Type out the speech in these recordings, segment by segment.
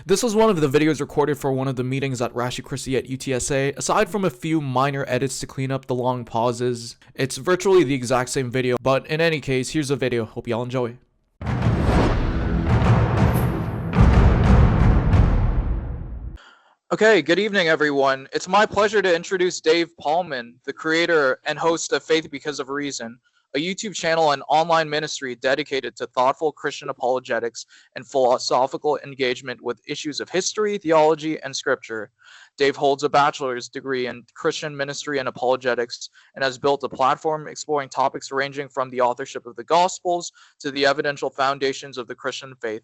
This was one of the videos recorded for one of the meetings at Ratio Christi at UTSA. Aside from a few minor edits to clean up the long pauses, it's virtually the exact same video, but in any case, here's the video. Hope y'all enjoy. Okay, good evening, everyone. It's my pleasure to introduce Dave Pallmann, the creator and host of Faith Because of Reason, a YouTube channel and online ministry dedicated to thoughtful Christian apologetics and philosophical engagement with issues of history, theology, and scripture. Dave holds a bachelor's degree in Christian ministry and apologetics and has built a platform exploring topics ranging from the authorship of the Gospels to the evidential foundations of the Christian faith.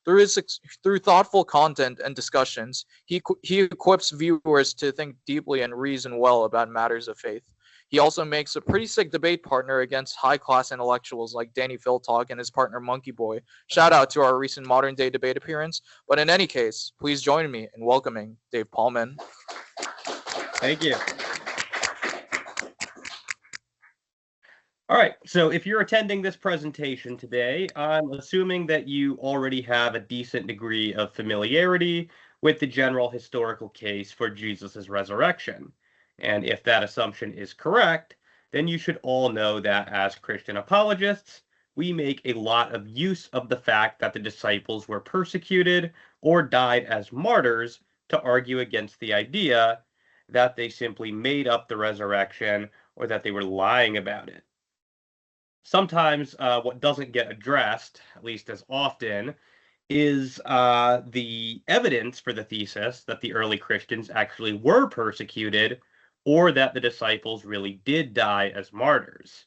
Through thoughtful content and discussions, he equips viewers to think deeply and reason well about matters of faith. He also makes a pretty sick debate partner against high-class intellectuals like Danny Philtalk and his partner Monkey Boy. Shout out to our recent modern day debate appearance. But in any case, please join me in welcoming Dave Pallmann. Thank you. All right, so if you're attending this presentation today, I'm assuming that you already have a decent degree of familiarity with the general historical case for Jesus' resurrection. And if that assumption is correct, then you should all know that as Christian apologists, we make a lot of use of the fact that the disciples were persecuted or died as martyrs to argue against the idea that they simply made up the resurrection or that they were lying about it. Sometimes what doesn't get addressed, at least as often, is the evidence for the thesis that the early Christians actually were persecuted or that the disciples really did die as martyrs.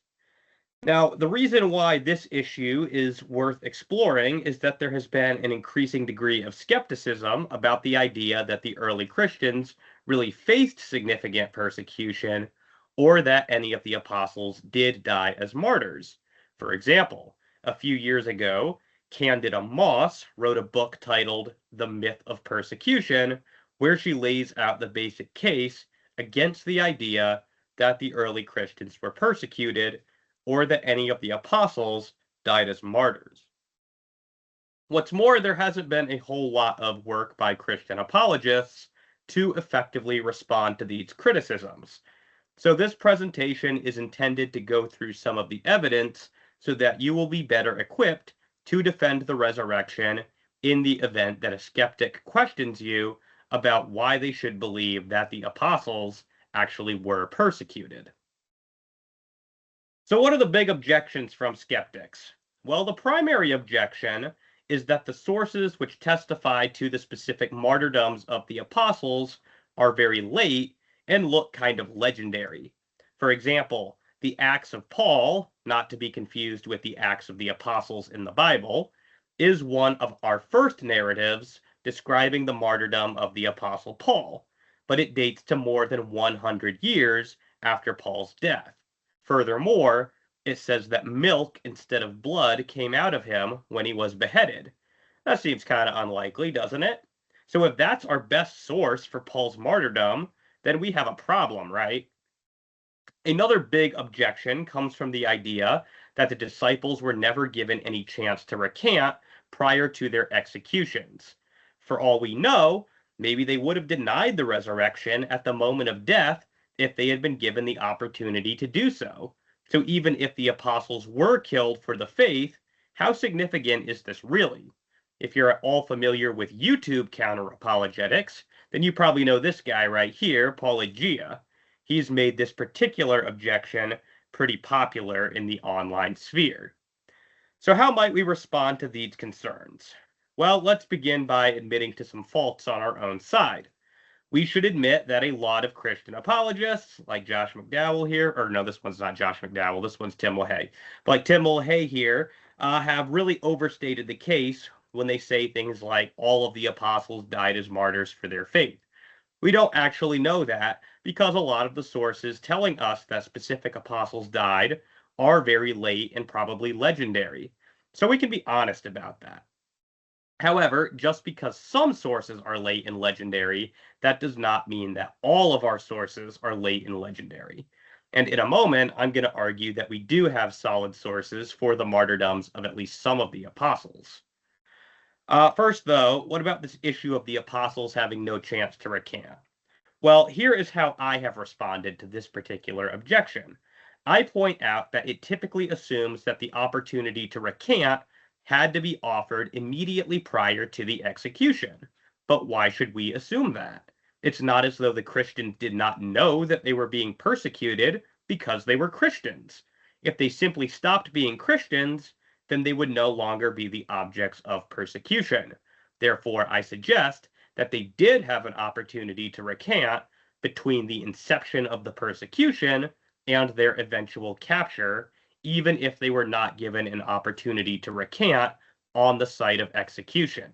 Now, the reason why this issue is worth exploring is that there has been an increasing degree of skepticism about the idea that the early Christians really faced significant persecution or that any of the apostles did die as martyrs. For example, a few years ago, Candida Moss wrote a book titled The Myth of Persecution, where she lays out the basic case against the idea that the early Christians were persecuted or that any of the apostles died as martyrs. What's more, there hasn't been a whole lot of work by Christian apologists to effectively respond to these criticisms. So this presentation is intended to go through some of the evidence so that you will be better equipped to defend the resurrection in the event that a skeptic questions you about why they should believe that the apostles actually were persecuted. So what are the big objections from skeptics? Well, the primary objection is that the sources which testify to the specific martyrdoms of the apostles are very late and look kind of legendary. For example, the Acts of Paul, not to be confused with the Acts of the Apostles in the Bible, is one of our first narratives describing the martyrdom of the Apostle Paul, but it dates to more than 100 years after Paul's death. Furthermore, it says that milk instead of blood came out of him when he was beheaded. That seems kind of unlikely, doesn't it? So if that's our best source for Paul's martyrdom, then we have a problem, right? Another big objection comes from the idea that the disciples were never given any chance to recant prior to their executions. For all we know, maybe they would have denied the resurrection at the moment of death if they had been given the opportunity to do so. So even if the apostles were killed for the faith, how significant is this really? If you're at all familiar with YouTube counter-apologetics, then you probably know this guy right here, Apologia. He's made this particular objection pretty popular in the online sphere. So how might we respond to these concerns? Well, let's begin by admitting to some faults on our own side. We should admit that a lot of Christian apologists, like Josh McDowell here, or no, this one's not Josh McDowell, this one's Tim LaHaye. But like Tim LaHaye here, have really overstated the case when they say things like all of the apostles died as martyrs for their faith. We don't actually know that because a lot of the sources telling us that specific apostles died are very late and probably legendary. So we can be honest about that. However, just because some sources are late and legendary, that does not mean that all of our sources are late and legendary. And in a moment, I'm going to argue that we do have solid sources for the martyrdoms of at least some of the apostles. First, though, what about this issue of the apostles having no chance to recant? Well, here is how I have responded to this particular objection. I point out that it typically assumes that the opportunity to recant had to be offered immediately prior to the execution. But why should we assume that? It's not as though the Christians did not know that they were being persecuted because they were Christians. If they simply stopped being Christians, then they would no longer be the objects of persecution. Therefore, I suggest that they did have an opportunity to recant between the inception of the persecution and their eventual capture, even if they were not given an opportunity to recant on the site of execution.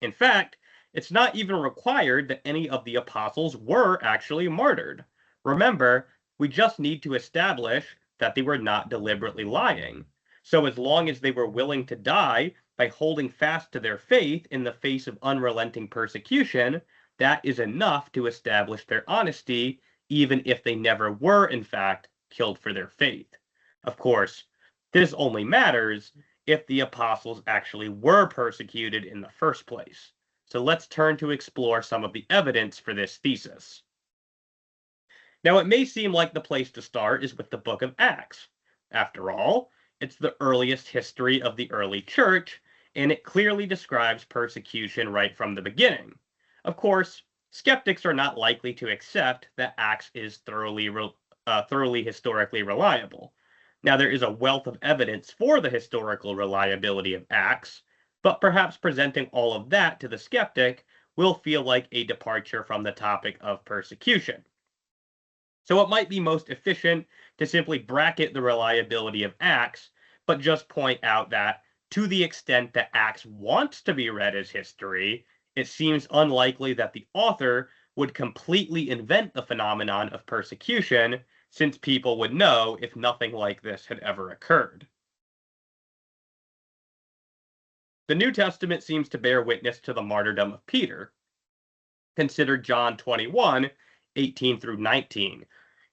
In fact, it's not even required that any of the apostles were actually martyred. Remember, we just need to establish that they were not deliberately lying. So as long as they were willing to die by holding fast to their faith in the face of unrelenting persecution, that is enough to establish their honesty, even if they never were, in fact, killed for their faith. Of course, this only matters if the apostles actually were persecuted in the first place. So let's turn to explore some of the evidence for this thesis. Now, it may seem like the place to start is with the book of Acts. After all, it's the earliest history of the early church, and it clearly describes persecution right from the beginning. Of course, skeptics are not likely to accept that Acts is thoroughly historically reliable. Now, there is a wealth of evidence for the historical reliability of Acts, but perhaps presenting all of that to the skeptic will feel like a departure from the topic of persecution. So it might be most efficient to simply bracket the reliability of Acts, but just point out that to the extent that Acts wants to be read as history, it seems unlikely that the author would completely invent the phenomenon of persecution, since people would know if nothing like this had ever occurred. The New Testament seems to bear witness to the martyrdom of Peter. Consider John 21, 18 through 19.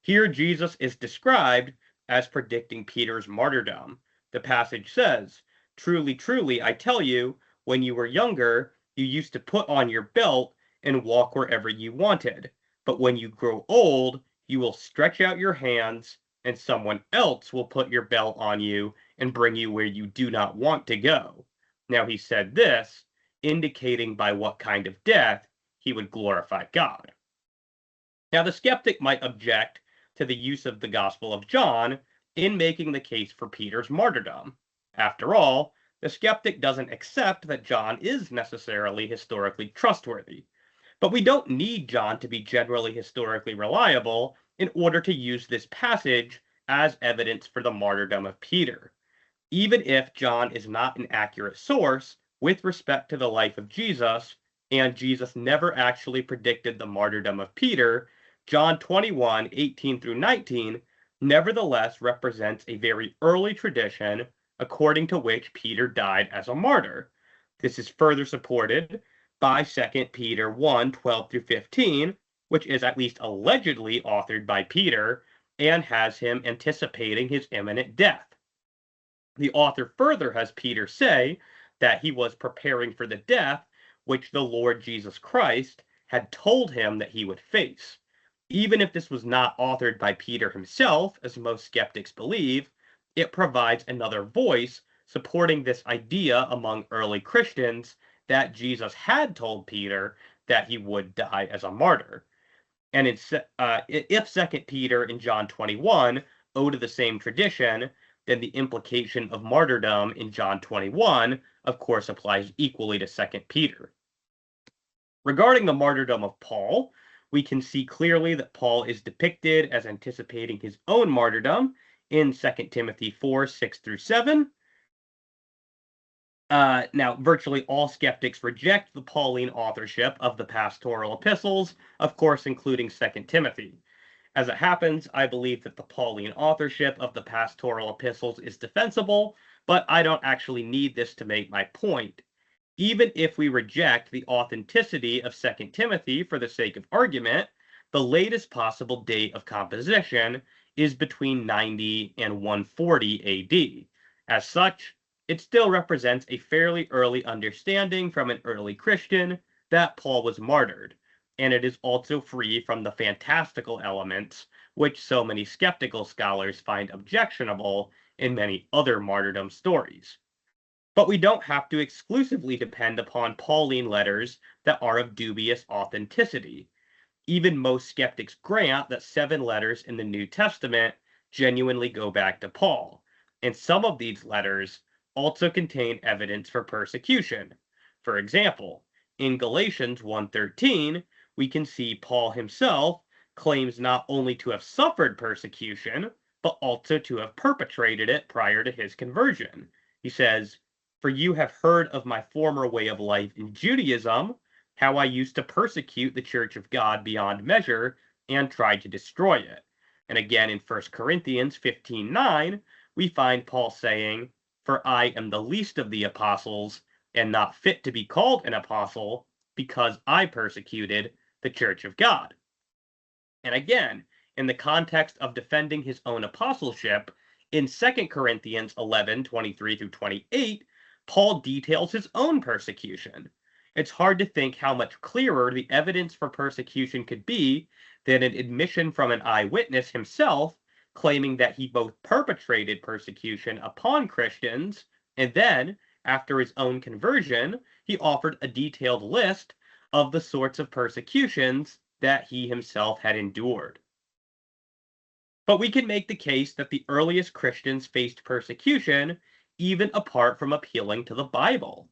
Here Jesus is described as predicting Peter's martyrdom. The passage says, "Truly, truly, I tell you, when you were younger, you used to put on your belt and walk wherever you wanted. But when you grow old, you will stretch out your hands, and someone else will put your belt on you and bring you where you do not want to go." Now he said this, indicating by what kind of death he would glorify God. Now the skeptic might object to the use of the Gospel of John in making the case for Peter's martyrdom. After all, the skeptic doesn't accept that John is necessarily historically trustworthy. But we don't need John to be generally historically reliable in order to use this passage as evidence for the martyrdom of Peter. Even if John is not an accurate source with respect to the life of Jesus, and Jesus never actually predicted the martyrdom of Peter, John 21, 18 through 19 nevertheless represents a very early tradition according to which Peter died as a martyr. This is further supported by 2 Peter 1, 12 through 15, which is at least allegedly authored by Peter and has him anticipating his imminent death. The author further has Peter say that he was preparing for the death which the Lord Jesus Christ had told him that he would face. Even if this was not authored by Peter himself, as most skeptics believe, it provides another voice supporting this idea among early Christians that Jesus had told Peter that he would die as a martyr. And if 2 Peter and John 21 owe to the same tradition, then the implication of martyrdom in John 21, of course, applies equally to 2 Peter. Regarding the martyrdom of Paul, we can see clearly that Paul is depicted as anticipating his own martyrdom in 2 Timothy 4, 6 through 7. Now, virtually all skeptics reject the Pauline authorship of the pastoral epistles, of course, including 2 Timothy. As it happens, I believe that the Pauline authorship of the pastoral epistles is defensible, but I don't actually need this to make my point. Even if we reject the authenticity of 2 Timothy for the sake of argument, the latest possible date of composition is between 90 and 140 AD. As such, it still represents a fairly early understanding from an early Christian that Paul was martyred, and it is also free from the fantastical elements which so many skeptical scholars find objectionable in many other martyrdom stories. But we don't have to exclusively depend upon Pauline letters that are of dubious authenticity. Even most skeptics grant that 7 letters in the New Testament genuinely go back to Paul, and some of these letters also contain evidence for persecution. For example, in Galatians 1:13, we can see Paul himself claims not only to have suffered persecution, but also to have perpetrated it prior to his conversion. He says, "For you have heard of my former way of life in Judaism, how I used to persecute the church of God beyond measure and tried to destroy it." And again in 1 Corinthians 15:9, we find Paul saying, "For I am the least of the apostles, and not fit to be called an apostle, because I persecuted the church of God." And again, in the context of defending his own apostleship, in 2 Corinthians 11:23-28, Paul details his own persecution. It's hard to think how much clearer the evidence for persecution could be than an admission from an eyewitness himself, claiming that he both perpetrated persecution upon Christians, and then, after his own conversion, he offered a detailed list of the sorts of persecutions that he himself had endured. But we can make the case that the earliest Christians faced persecution even apart from appealing to the Bible.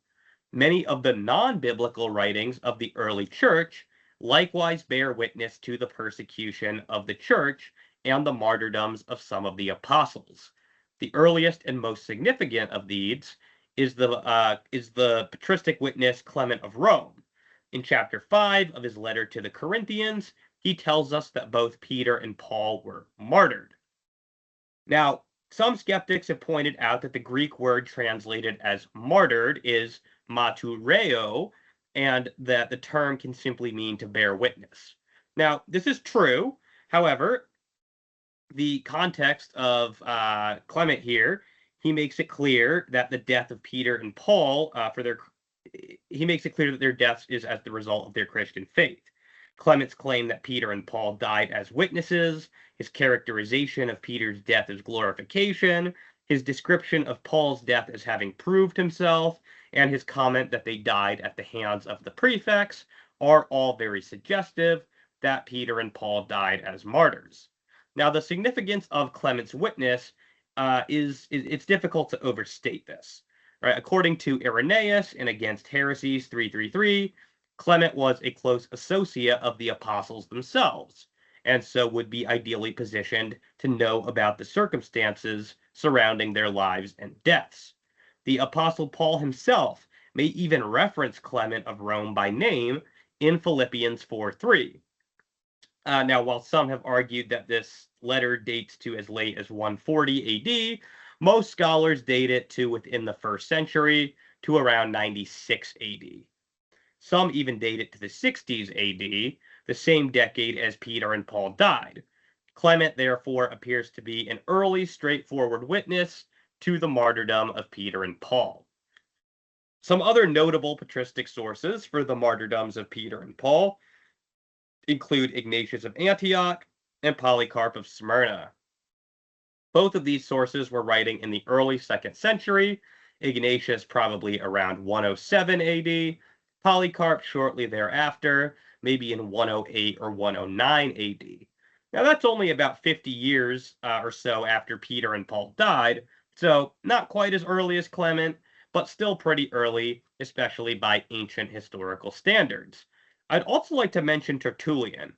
Many of the non-biblical writings of the early church likewise bear witness to the persecution of the church and the martyrdoms of some of the apostles. The earliest and most significant of these is the patristic witness Clement of Rome. In chapter 5 of his letter to the Corinthians, he tells us that both Peter and Paul were martyred. Now, some skeptics have pointed out that the Greek word translated as martyred is martyreo, and that the term can simply mean to bear witness. Now, this is true. However, the context of Clement here, he makes it clear that the death of Peter and Paul he makes it clear that their deaths is as the result of their Christian faith. Clement's claim that Peter and Paul died as witnesses, his characterization of Peter's death as glorification, his description of Paul's death as having proved himself, and his comment that they died at the hands of the prefects are all very suggestive that Peter and Paul died as martyrs. Now, the significance of Clement's witness it's difficult to overstate this. Right? According to Irenaeus in Against Heresies 333, Clement was a close associate of the apostles themselves, and so would be ideally positioned to know about the circumstances surrounding their lives and deaths. The apostle Paul himself may even reference Clement of Rome by name in Philippians 4:3. Now, while some have argued that this letter dates to as late as 140 AD, most scholars date it to within the 1st century, to around 96 AD. Some even date it to the 60s AD, the same decade as Peter and Paul died. Clement, therefore, appears to be an early, straightforward witness to the martyrdom of Peter and Paul. Some other notable patristic sources for the martyrdoms of Peter and Paul include Ignatius of Antioch and Polycarp of Smyrna. Both of these sources were writing in the early 2nd century, Ignatius probably around 107 AD, Polycarp shortly thereafter, maybe in 108 or 109 AD. Now that's only about 50 years or so after Peter and Paul died, so not quite as early as Clement, but still pretty early, especially by ancient historical standards. I'd also like to mention Tertullian.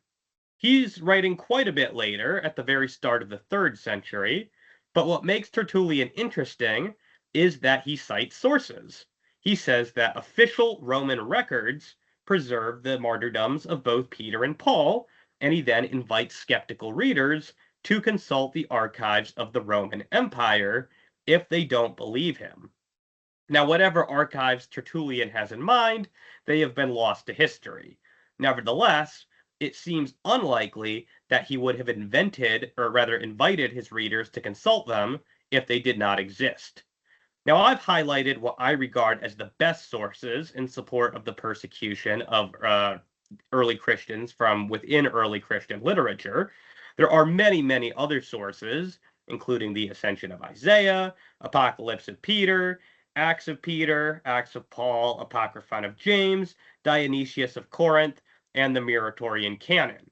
He's writing quite a bit later, at the very start of the 3rd century, but what makes Tertullian interesting is that he cites sources. He says that official Roman records preserve the martyrdoms of both Peter and Paul, and he then invites skeptical readers to consult the archives of the Roman Empire if they don't believe him. Now, whatever archives Tertullian has in mind, they have been lost to history. Nevertheless, it seems unlikely that he would have invited his readers to consult them if they did not exist. Now, I've highlighted what I regard as the best sources in support of the persecution of early Christians from within early Christian literature. There are many, many other sources, including the Ascension of Isaiah, Apocalypse of Peter, Acts of Peter, Acts of Paul, Apocryphon of James, Dionysius of Corinth, and the Muratorian Canon.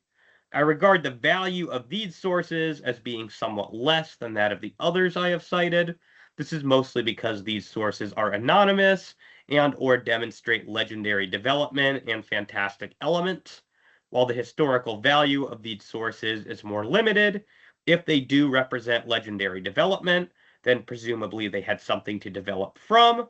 I regard the value of these sources as being somewhat less than that of the others I have cited. This is mostly because these sources are anonymous and or demonstrate legendary development and fantastic elements, while the historical value of these sources is more limited. If they do represent legendary development, then presumably they had something to develop from,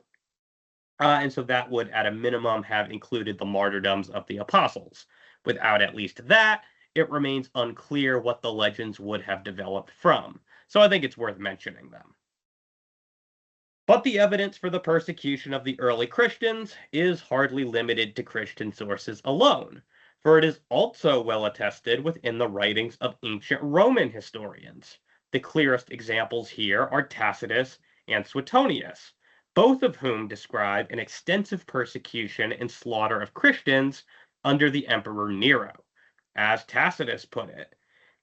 and so that would, at a minimum, have included the martyrdoms of the apostles. Without at least that, it remains unclear what the legends would have developed from, so I think it's worth mentioning them. But the evidence for the persecution of the early Christians is hardly limited to Christian sources alone, for it is also well attested within the writings of ancient Roman historians. The clearest examples here are Tacitus and Suetonius, both of whom describe an extensive persecution and slaughter of Christians under the Emperor Nero. As Tacitus put it,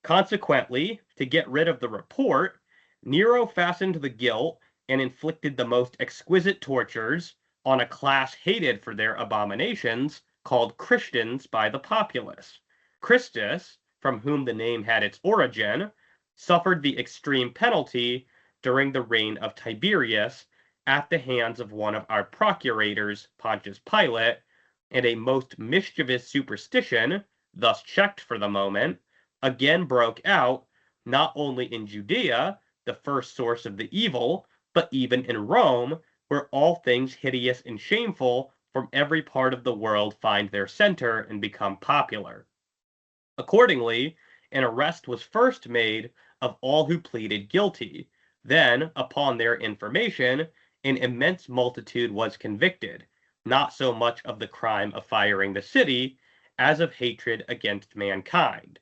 consequently, to get rid of the report, Nero fastened the guilt and inflicted the most exquisite tortures on a class hated for their abominations, called Christians by the populace. Christus, from whom the name had its origin, suffered the extreme penalty during the reign of Tiberius at the hands of one of our procurators, Pontius Pilate, and a most mischievous superstition, thus checked for the moment, again broke out, not only in Judea, the first source of the evil, but even in Rome, where all things hideous and shameful from every part of the world find their center and become popular. Accordingly, an arrest was first made of all who pleaded guilty. Then, upon their information, an immense multitude was convicted, not so much of the crime of firing the city, as of hatred against mankind.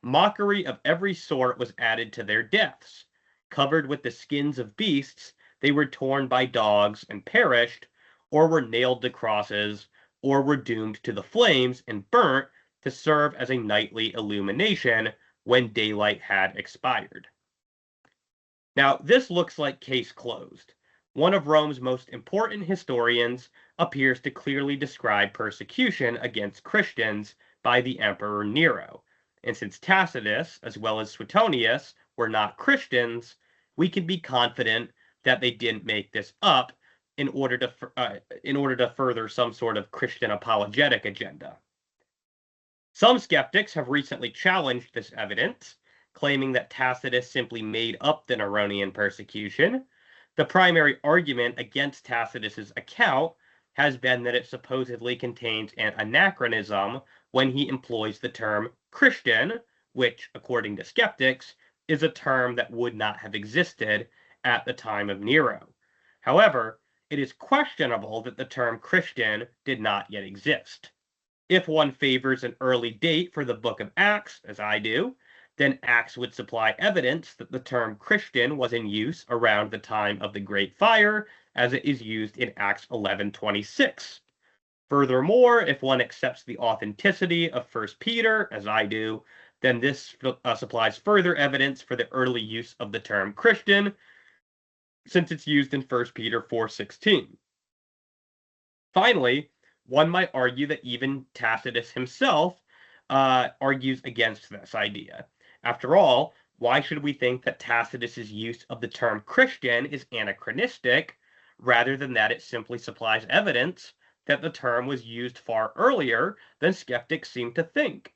Mockery of every sort was added to their deaths. Covered with the skins of beasts, they were torn by dogs and perished, or were nailed to crosses, or were doomed to the flames and burnt to serve as a nightly illumination when daylight had expired. Now, this looks like case closed. One of Rome's most important historians appears to clearly describe persecution against Christians by the Emperor Nero. And since Tacitus, as well as Suetonius, were not Christians, we can be confident that they didn't make this up in order to further some sort of Christian apologetic agenda. Some skeptics have recently challenged this evidence, claiming that Tacitus simply made up the Neronian persecution. The primary argument against Tacitus's account has been that it supposedly contains an anachronism when he employs the term Christian, which, according to skeptics, is a term that would not have existed at the time of Nero. However, it is questionable that the term Christian did not yet exist. If one favors an early date for the book of Acts, as I do, then Acts would supply evidence that the term Christian was in use around the time of the Great Fire, as it is used in Acts 11:26. Furthermore, if one accepts the authenticity of 1 Peter, as I do, then this supplies further evidence for the early use of the term Christian, since it's used in 1 Peter 4:16. Finally, one might argue that even Tacitus himself argues against this idea. After all, why should we think that Tacitus's use of the term Christian is anachronistic, rather than that it simply supplies evidence that the term was used far earlier than skeptics seem to think?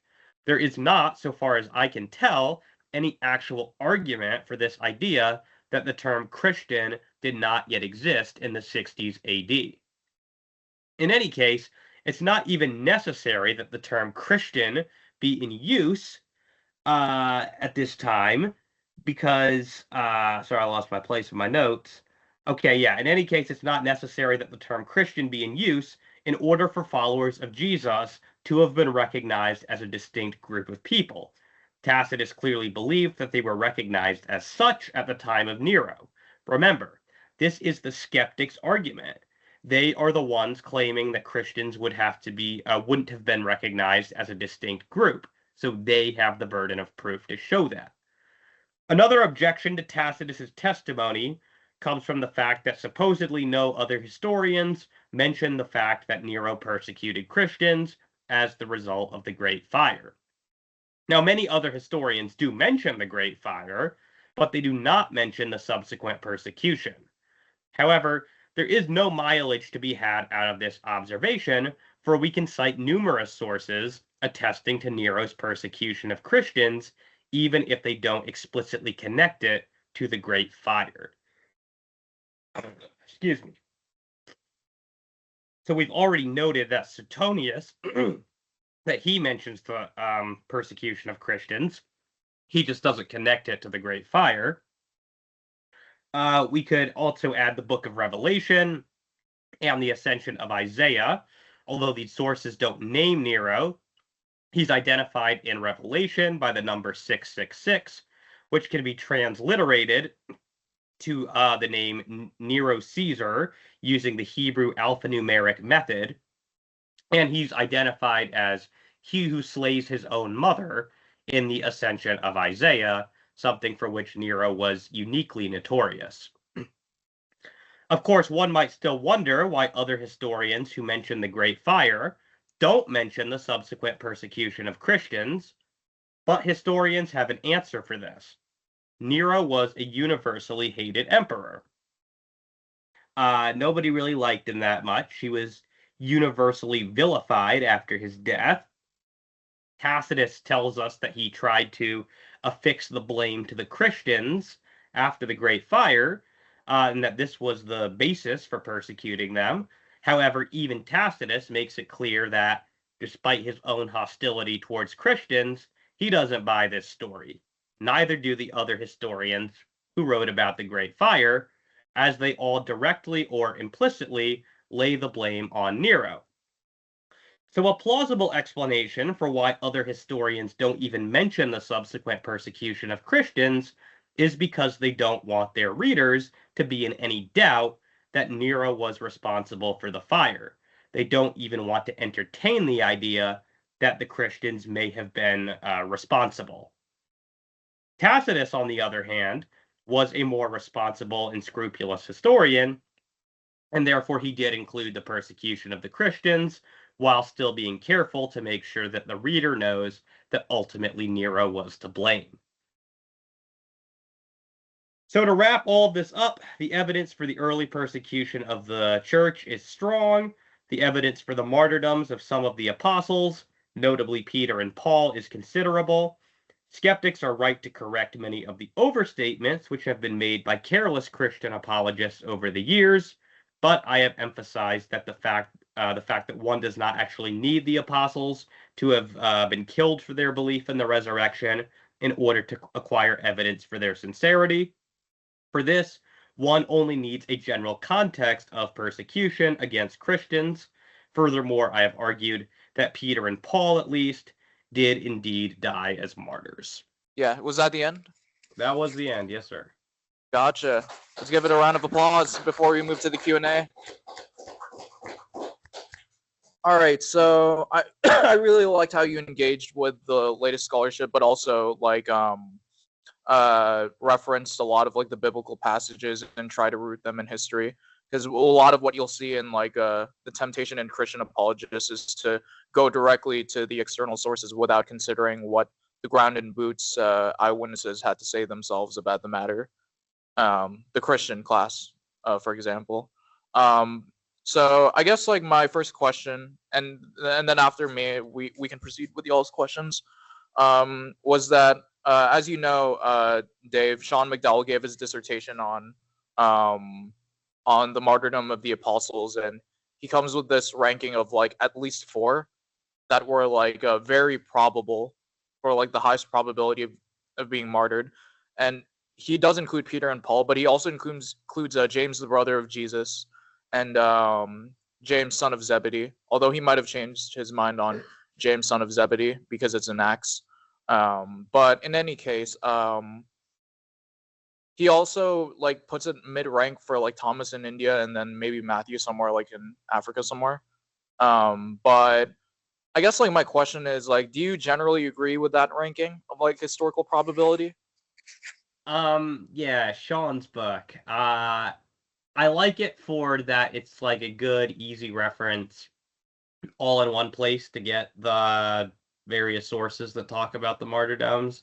There is not, so far as I can tell, any actual argument for this idea that the term Christian did not yet exist in the 60s AD. In any case, it's not even necessary that the term Christian be in use at this time, because, sorry, I lost my place in my notes. Okay, yeah, in any case, it's not necessary that the term Christian be in use in order for followers of Jesus to have been recognized as a distinct group of people. Tacitus clearly believed that they were recognized as such at the time of Nero. Remember, This is the skeptics' argument. They are the ones claiming that Christians wouldn't have been recognized as a distinct group, so they have the burden of proof to show that. Another objection to Tacitus's testimony comes from the fact that supposedly no other historians mention the fact that Nero persecuted Christians as the result of the Great Fire. Now, many other historians do mention the Great Fire, but they do not mention the subsequent persecution. However, there is no mileage to be had out of this observation, for we can cite numerous sources attesting to Nero's persecution of Christians, even if they don't explicitly connect it to the Great Fire. Excuse me. So we've already noted that Suetonius, that he mentions the persecution of Christians. He just doesn't connect it to the Great Fire. We could also add the Book of Revelation and the Ascension of Isaiah. Although these sources don't name Nero, he's identified in Revelation by the number 666, which can be transliterated to the name Nero Caesar using the Hebrew alphanumeric method. And he's identified as he who slays his own mother in the Ascension of Isaiah, something for which Nero was uniquely notorious. Of course, one might still wonder why other historians who mention the Great Fire don't mention the subsequent persecution of Christians, but historians have an answer for this. Nero was a universally hated emperor. Nobody really liked him that much. He was universally vilified after his death. Tacitus tells us that he tried to affix the blame to the Christians after the Great Fire, and that this was the basis for persecuting them. However, even Tacitus makes it clear that, despite his own hostility towards Christians, he doesn't buy this story. Neither do the other historians who wrote about the Great Fire, as they all directly or implicitly lay the blame on Nero. So a plausible explanation for why other historians don't even mention the subsequent persecution of Christians is because they don't want their readers to be in any doubt that Nero was responsible for the fire. They don't even want to entertain the idea that the Christians may have been responsible. Tacitus, on the other hand, was a more responsible and scrupulous historian, and therefore he did include the persecution of the Christians, while still being careful to make sure that the reader knows that ultimately Nero was to blame. So to wrap all of this up, the evidence for the early persecution of the church is strong. The evidence for the martyrdoms of some of the apostles, notably Peter and Paul, is considerable. Skeptics are right to correct many of the overstatements which have been made by careless Christian apologists over the years, but I have emphasized that the fact that one does not actually need the apostles to have been killed for their belief in the resurrection in order to acquire evidence for their sincerity. For this, one only needs a general context of persecution against Christians. Furthermore, I have argued that Peter and Paul, at least, did indeed die as martyrs. Yeah, was that the end? That was the end, yes, sir. Gotcha. Let's give it a round of applause before we move to the Q&A. All right, so I I really liked how you engaged with the latest scholarship, but also like referenced a lot of like the biblical passages and try to root them in history, because a lot of what you'll see in like the temptation in Christian apologists is to go directly to the external sources without considering what the ground and boots eyewitnesses had to say themselves about the matter. The Christian class, for example. So I guess like my first question, and then after me, we can proceed with y'all's questions. Was that as you know, Dave, Sean McDowell gave his dissertation on the martyrdom of the apostles, and he comes with this ranking of like at least 4 that were like very probable, or like the highest probability of being martyred. And he does include Peter and Paul, but he also includes James, the brother of Jesus, and James, son of Zebedee, although he might have changed his mind on James, son of Zebedee, because it's in Acts. But in any case, he also like puts it mid-rank for like Thomas in India and then maybe Matthew somewhere like in Africa somewhere. But I guess like my question is like, do you generally agree with that ranking of like historical probability? Yeah, Sean's book. I like it for that it's like a good, easy reference all in one place to get the various sources that talk about the martyrdoms.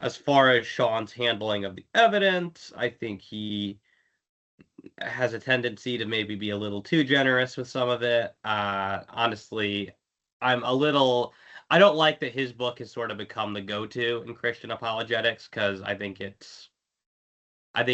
As far as Sean's handling of the evidence, I think he has a tendency to maybe be a little too generous with some of it. Honestly, I'm a little. I don't like that his book has sort of become the go-to in Christian apologetics because I think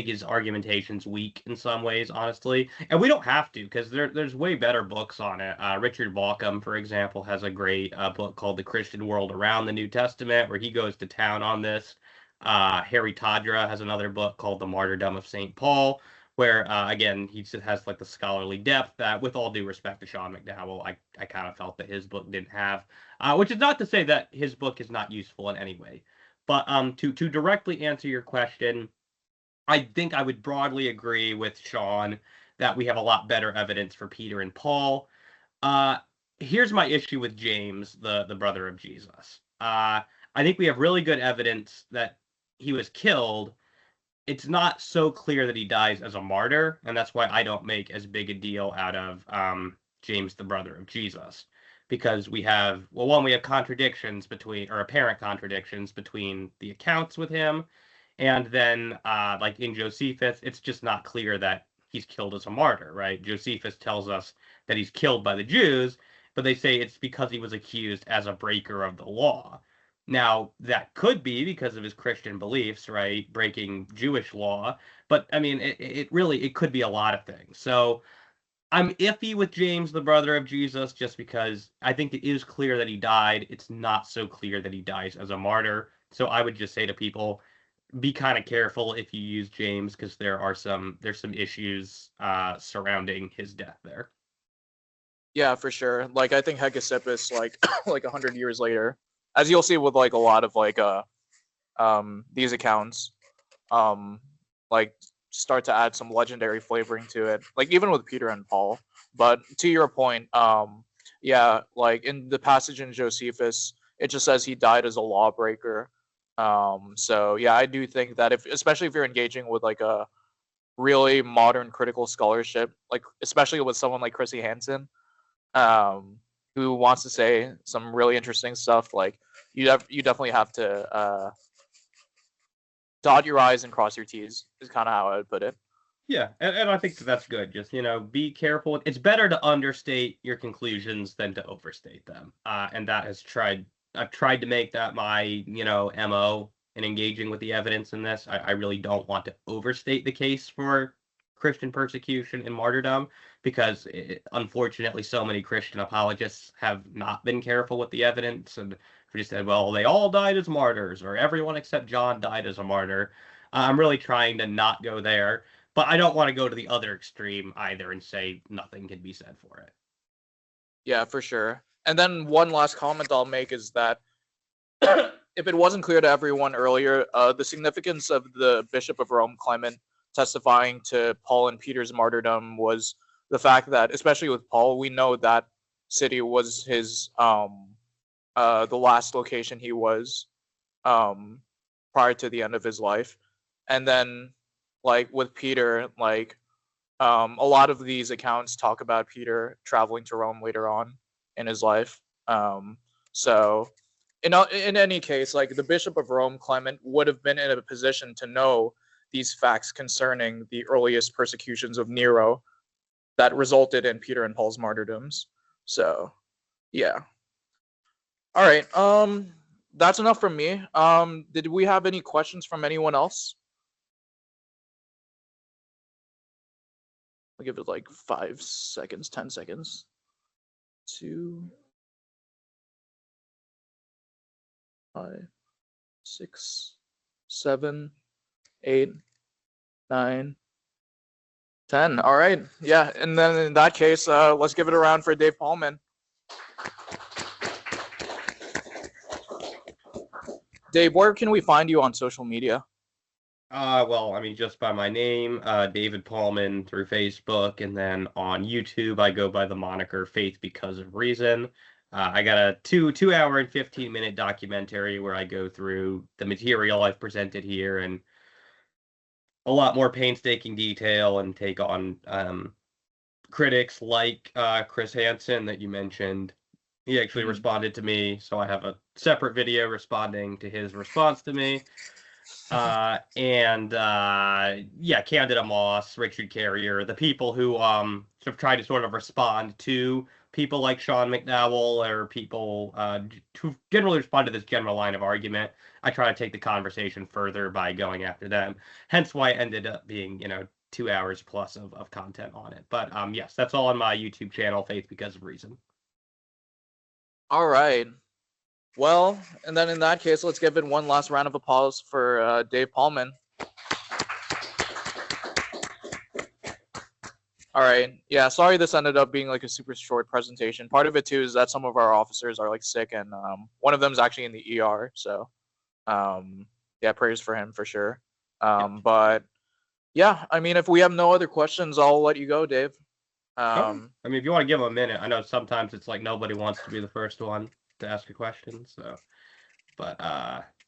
his argumentation's weak in some ways, honestly. And we don't have to, because there's way better books on it. Richard Bauckham, for example, has a great book called The Christian World Around the New Testament, where he goes to town on this. Harry Tadra has another book called The Martyrdom of St. Paul, where, again, he just has like the scholarly depth that, with all due respect to Sean McDowell, I kind of felt that his book didn't have. Which is not to say that his book is not useful in any way. But to directly answer your question, I think I would broadly agree with Sean that we have a lot better evidence for Peter and Paul. Here's my issue with James, the brother of Jesus. I think we have really good evidence that he was killed. It's not so clear that he dies as a martyr, and that's why I don't make as big a deal out of James, the brother of Jesus. Because we have, well, one, we have contradictions between, or apparent contradictions between the accounts with him. And then, like in Josephus, it's just not clear that he's killed as a martyr, right? Josephus tells us that he's killed by the Jews, but they say it's because he was accused as a breaker of the law. Now, that could be because of his Christian beliefs, right? Breaking Jewish law. But, I mean, it could be a lot of things. So I'm iffy with James, the brother of Jesus, just because I think it is clear that he died. It's not so clear that he dies as a martyr. So I would just say to people, be kind of careful if you use James because there's some issues surrounding his death there. Yeah, for sure. Like I think Hegesippus, like like 100 years later, as you'll see with like a lot of like these accounts, like start to add some legendary flavoring to it. Like even with Peter and Paul. But to your point, yeah, like in the passage in Josephus, it just says he died as a lawbreaker. So yeah, I do think that especially if you're engaging with like a really modern critical scholarship, like especially with someone like Chrissy Hansen, who wants to say some really interesting stuff, like you definitely have to dot your I's and cross your T's is kind of how I would put it. Yeah, and I think that's good. Just, be careful. It's better to understate your conclusions than to overstate them. And I've tried to make that my, MO in engaging with the evidence in this. I really don't want to overstate the case for Christian persecution and martyrdom because, unfortunately, so many Christian apologists have not been careful with the evidence and just said, well, they all died as martyrs or everyone except John died as a martyr. I'm really trying to not go there, but I don't want to go to the other extreme either and say nothing can be said for it. Yeah, for sure. And then one last comment I'll make is that if it wasn't clear to everyone earlier, the significance of the Bishop of Rome, Clement, testifying to Paul and Peter's martyrdom was the fact that, especially with Paul, we know that city was his the last location he was prior to the end of his life. And then, like with Peter, like a lot of these accounts talk about Peter traveling to Rome later on in his life. So in any case, like the Bishop of Rome, Clement, would have been in a position to know these facts concerning the earliest persecutions of Nero that resulted in Peter and Paul's martyrdoms. So, yeah. All right. That's enough from me. Did we have any questions from anyone else? I'll give it like 5 seconds, 10 seconds. 2, 5, 6, 7, 8, 9, 10. All right. Yeah. And then in that case, let's give it a round for Dave Pallmann. Dave, where can we find you on social media? Well, I mean, just by my name, David Pallmann through Facebook, and then on YouTube, I go by the moniker Faith Because of Reason. I got a 2 hour and 15-minute documentary where I go through the material I've presented here and a lot more painstaking detail and take on critics like Chris Hansen that you mentioned. He actually responded to me, so I have a separate video responding to his response to me. Candida Moss, Richard Carrier, the people who sort of try to sort of respond to people like Sean McDowell or people who generally respond to this general line of argument. I try to take the conversation further by going after them. Hence why it ended up being, 2 hours plus of content on it. But yes, that's all on my YouTube channel, Faith Because of Reason. All right. Well, and then in that case, let's give it one last round of applause for Dave Pallmann. All right. Yeah, sorry this ended up being like a super short presentation. Part of it too is that some of our officers are like sick, and one of them is actually in the ER. So, yeah, prayers for him for sure. But yeah, I mean, if we have no other questions, I'll let you go, Dave. I mean, if you want to give them a minute, I know sometimes it's like nobody wants to be the first one to ask a question. So, but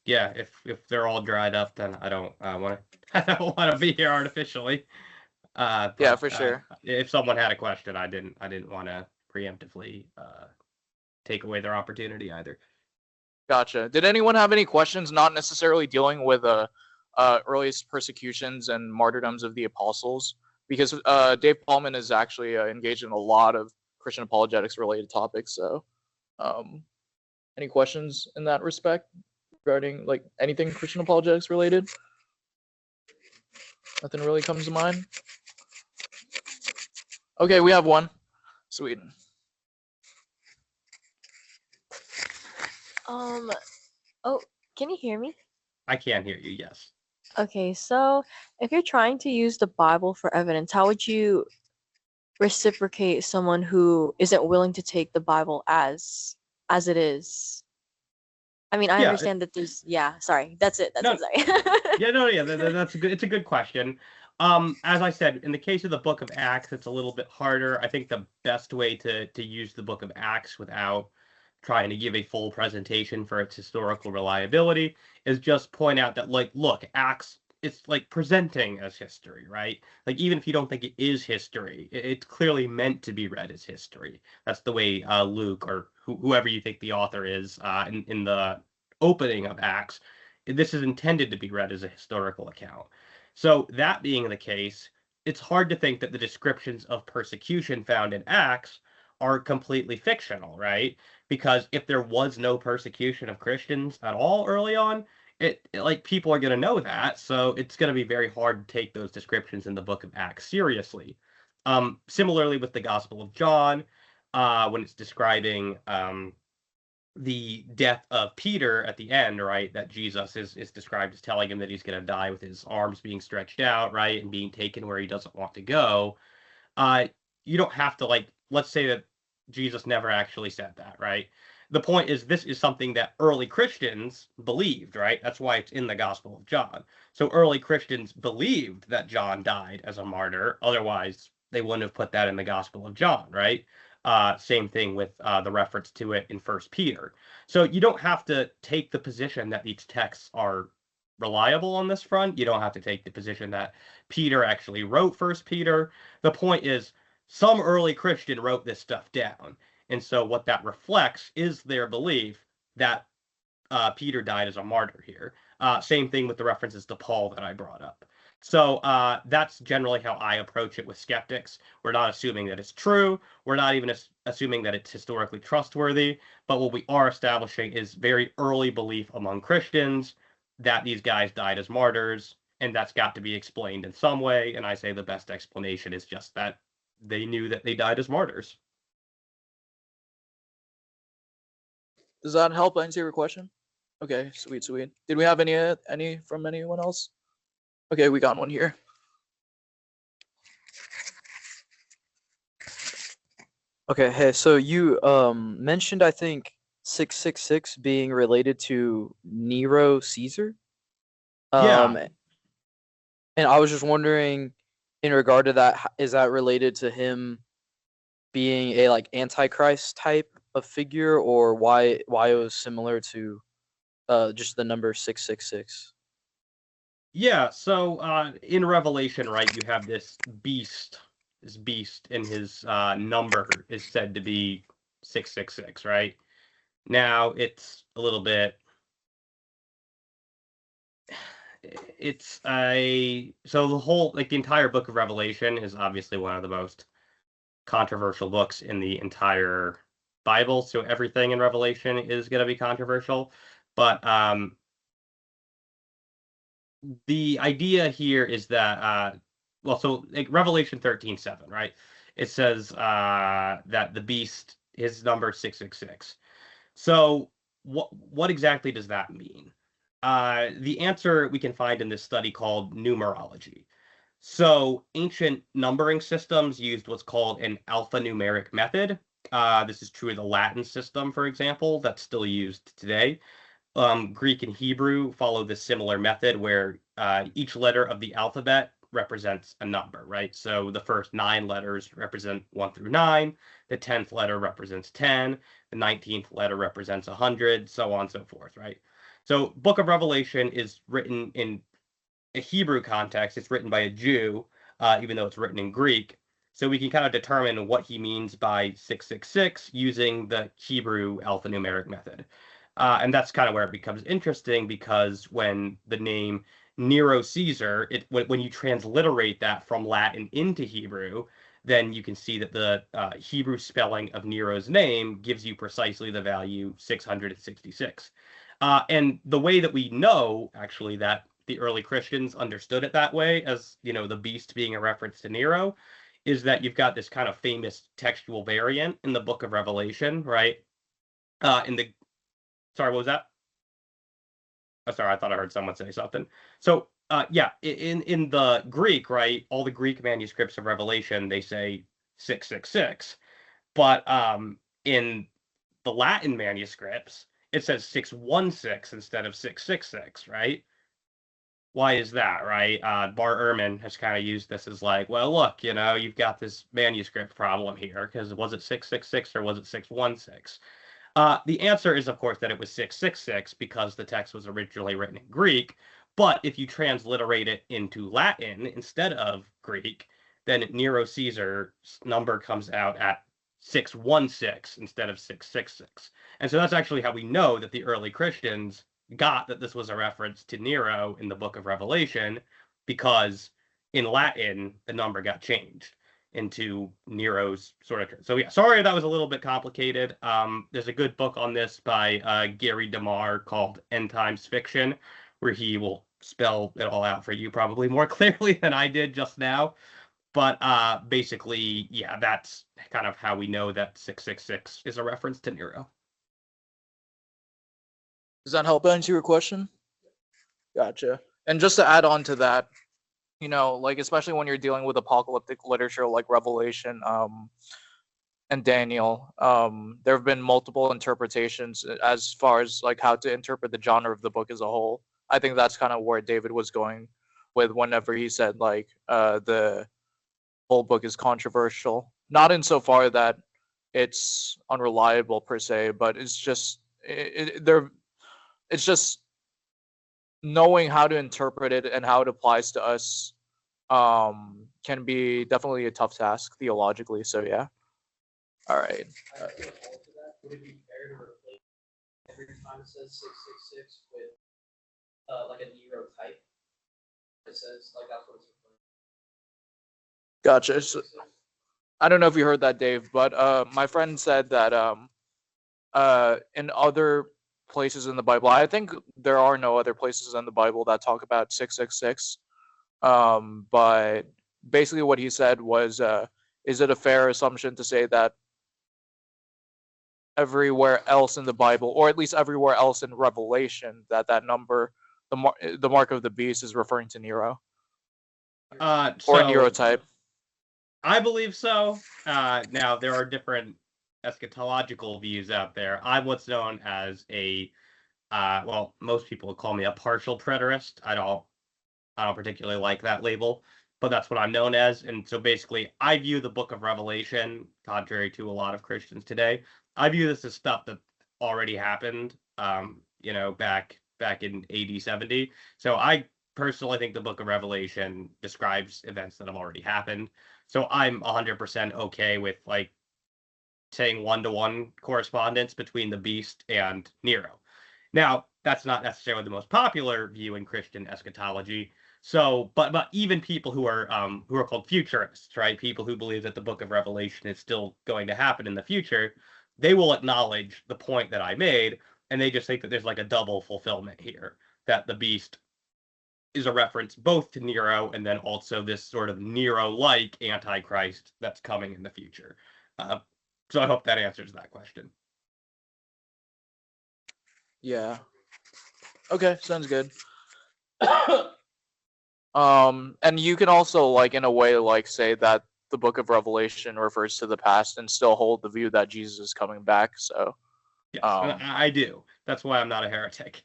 yeah, if they're all dried up, then I don't want to be here artificially. Yeah, for sure. If someone had a question, I didn't want to preemptively take away their opportunity either. Gotcha. Did anyone have any questions, not necessarily dealing with earliest persecutions and martyrdoms of the apostles? Because Dave Pallmann is actually engaged in a lot of Christian apologetics related topics. So, any questions in that respect regarding like anything Christian apologetics related? Nothing really comes to mind. Okay, we have one. Sweet. Oh, can you hear me? I can hear you, yes. Okay, so if you're trying to use the Bible for evidence, how would you reciprocate someone who isn't willing to take the Bible as it is? I mean, I understand that there's sorry. That's it. Sorry. It's a good question. As I said, in the case of the Book of Acts, it's a little bit harder. I think the best way to use the Book of Acts without trying to give a full presentation for its historical reliability is just point out that, like, look, Acts, it's like presenting as history, right? Like, even if you don't think it is history, it's clearly meant to be read as history. That's the way Luke or whoever you think the author is in the opening of Acts, this is intended to be read as a historical account. So that being the case, it's hard to think that the descriptions of persecution found in Acts are completely fictional, right? Because if there was no persecution of Christians at all early on, like people are going to know that, so it's going to be very hard to take those descriptions in the Book of Acts seriously. Similarly with the Gospel of John, when it's describing the death of Peter at the end, right, that Jesus is described as telling him that he's going to die with his arms being stretched out, right, and being taken where he doesn't want to go. You don't have to, like, let's say that Jesus never actually said that, right? The point is, this is something that early Christians believed, right? That's why it's in the Gospel of John. So early Christians believed that John died as a martyr. Otherwise, they wouldn't have put that in the Gospel of John, right? Same thing with the reference to it in First Peter. So you don't have to take the position that these texts are reliable on this front. You don't have to take the position that Peter actually wrote First Peter. The point is, some early Christian wrote this stuff down. And so what that reflects is their belief that Peter died as a martyr here. Same thing with the references to Paul that I brought up. So that's generally how I approach it with skeptics. We're not assuming that it's true. We're not even assuming that it's historically trustworthy. But what we are establishing is very early belief among Christians that these guys died as martyrs. And that's got to be explained in some way. And I say the best explanation is just that they knew that they died as martyrs. Does that help answer your question? Okay, sweet. Did we have any from anyone else? Okay, we got one here. Okay, hey, so you mentioned, I think, 666 being related to Nero Caesar. Yeah. And I was just wondering, in regard to that, is that related to him being a like antichrist type of figure, or why it was similar to just the number 666? Yeah, so in Revelation, right, you have this beast, and his number is said to be 666, right? Now it's a little bit. So the whole, like, the entire book of Revelation is obviously one of the most controversial books in the entire Bible. So everything in Revelation is going to be controversial, but the idea here is that so like Revelation 13:7, right? It says that the beast, his number is 666. So what exactly does that mean? The answer we can find in this study called numerology. So ancient numbering systems used what's called an alphanumeric method. This is true of the Latin system, for example, that's still used today. Greek and Hebrew follow this similar method where each letter of the alphabet represents a number, right? So the first 9 letters represent 1 through 9, the 10th letter represents 10, the 19th letter represents 100, so on and so forth, right? So Book of Revelation is written in a Hebrew context. It's written by a Jew, even though it's written in Greek. So we can kind of determine what he means by 666 using the Hebrew alphanumeric method. And that's kind of where it becomes interesting, because when the name Nero Caesar, when you transliterate that from Latin into Hebrew, then you can see that the Hebrew spelling of Nero's name gives you precisely the value 666. And the way that we know, actually, that the early Christians understood it that way, as, you know, the beast being a reference to Nero, is that you've got this kind of famous textual variant in the book of Revelation, right? Sorry, what was that? Oh, sorry, I thought I heard someone say something. So, yeah, in the Greek, right, all the Greek manuscripts of Revelation, they say 666. But in the Latin manuscripts, it says 616 instead of 666, right? Why is that, right? Bart Ehrman has kind of used this as like, well, look, you know, you've got this manuscript problem here, because was it 666 or was it 616? The answer is, of course, that it was 666 because the text was originally written in Greek. But if you transliterate it into Latin instead of Greek, then Nero Caesar's number comes out at 616 instead of 666. And so that's actually how we know that the early Christians got that this was a reference to Nero in the book of Revelation, because in Latin, the number got changed into Nero's sort of. So yeah, sorry that was a little bit complicated. There's a good book on this by Gary DeMar called End Times Fiction, where he will spell it all out for you probably more clearly than I did just now. But basically, yeah, that's kind of how we know that 666 is a reference to Nero. Does that help answer your question? Gotcha. And just to add on to that, you know, like, especially when you're dealing with apocalyptic literature like Revelation and Daniel, there have been multiple interpretations as far as like how to interpret the genre of the book as a whole. I think that's kind of where David was going with whenever he said like the whole book is controversial. Not insofar that it's unreliable per se, but it's just it's just knowing how to interpret it and how it applies to us can be definitely a tough task theologically. So yeah. All right. Would it be fair to replace every time it says 666 with like a Nero type? It says like that's what it's replaced. Gotcha. So, I don't know if you heard that, Dave, but my friend said that in other places in the Bible, I think there are no other places in the Bible that talk about 666. But basically what he said was, is it a fair assumption to say that everywhere else in the Bible, or at least everywhere else in Revelation, that number, the mark of the beast, is referring to Nero? Or a Nero type? I believe so. Now, there are different eschatological views out there. I'm what's known as a, well, most people call me a partial preterist. I don't particularly like that label, but that's what I'm known as. And so basically, I view the book of Revelation, contrary to a lot of Christians today, I view this as stuff that already happened, back in AD 70. So I personally think the book of Revelation describes events that have already happened. So I'm 100% okay with like saying one-to-one correspondence between the beast and Nero. Now, that's not necessarily the most popular view in Christian eschatology. So, but even people who are called futurists, right? People who believe that the book of Revelation is still going to happen in the future, they will acknowledge the point that I made, and they just think that there's like a double fulfillment here, that the beast is a reference both to Nero and then also this sort of Nero-like Antichrist that's coming in the future. So I hope that answers that question. Yeah. Okay, sounds good. And you can also, like, in a way, like, say that the book of Revelation refers to the past and still hold the view that Jesus is coming back. So, yes, I do. That's why I'm not a heretic.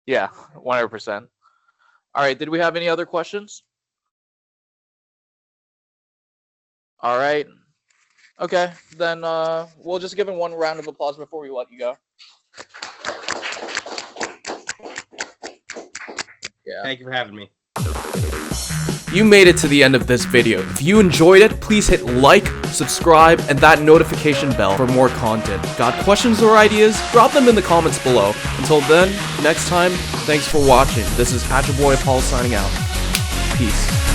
Yeah, 100%. All right, did we have any other questions? All right. Okay, then we'll just give him one round of applause before we let you go. Yeah. Thank you for having me. You made it to the end of this video. If you enjoyed it, please hit like, subscribe, and that notification bell for more content. Got questions or ideas? Drop them in the comments below. Until then, next time, thanks for watching. This is Patrick Boy Paul signing out. Peace.